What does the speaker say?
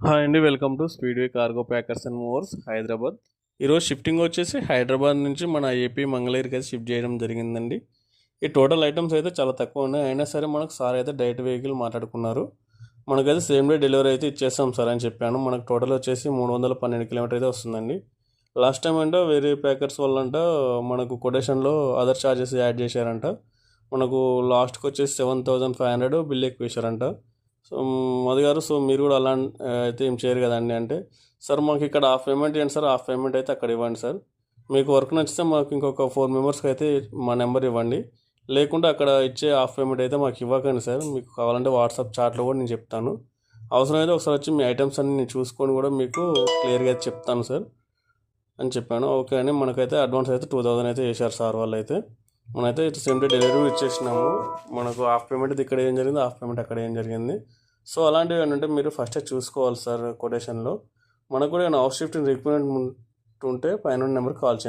Hi అండి, welcome to speedway cargo packers and movers Hyderabad. ఈరోజు shifting వచ్చేసి హైదరాబాద్ నుంచి మన ఏపీ మంగళగిరికి అయితే షిఫ్ట్ చేయడం జరిగిందండి. ఈ టోటల్ ఐటమ్స్ అయితే చాలా తక్కువ ఉన్నాయి, అయినా సరే మనకు సార్ అయితే డైరెక్ట్ వెహికల్ మాట్లాడుకున్నారు. మనకైతే సేమ్ డే డెలివరీ అయితే ఇచ్చేస్తాం సార్ అని చెప్పాను. మనకు టోటల్ వచ్చేసి 312 కిలోమీటర్ అయితే వస్తుందండి. లాస్ట్ టైం అంటే వేరే ప్యాకర్స్ వాళ్ళంట మనకు కొటేషన్లో అదర్ ఛార్జెస్ యాడ్ చేశారంట. మనకు లాస్ట్కి వచ్చేసి 7,500 బిల్ ఎక్కువ వేశారంట. సో మధు గారు, సో మీరు కూడా అలా అయితే ఏం చేయరు కదండి అంటే, సార్ మాకు ఇక్కడ హాఫ్ పేమెంట్ ఇవ్వండి సార్, హాఫ్ పేమెంట్ అయితే అక్కడ ఇవ్వండి సార్. మీకు వర్క్ నచ్చితే మాకు ఇంకొక 4 మెంబర్స్కి అయితే మా నెంబర్ ఇవ్వండి, లేకుంటే అక్కడ ఇచ్చే హాఫ్ పేమెంట్ అయితే మాకు ఇవ్వకండి సార్. మీకు కావాలంటే వాట్సాప్ చాట్లో కూడా నేను చెప్తాను. అవసరమైతే ఒకసారి వచ్చి మీ ఐటమ్స్ అన్ని నేను చూసుకొని కూడా మీకు క్లియర్గా అయితే చెప్తాను సార్ అని చెప్పాను. ఓకే అని మనకైతే అడ్వాన్స్ అయితే 2,000 అయితే చేశారు సార్ వాళ్ళు అయితే. మనమైతే సేమ్ డే డెలివరీ ఇచ్చేసినాము. మనకు హాఫ్ పేమెంట్ ఇక్కడ ఏం జరిగింది, హాఫ్ పేమెంట్ అక్కడ ఏం జరిగింది. సో అలాంటివి ఏంటంటే మీరు ఫస్టే చూసుకోవాలి సార్ కొటేషన్లో. మనకు కూడా ఏమైనా హౌస్ షిఫ్టింగ్ రిక్వైర్మెంట్ ఉంటే పైన నెంబర్కి కాల్ చేయండి.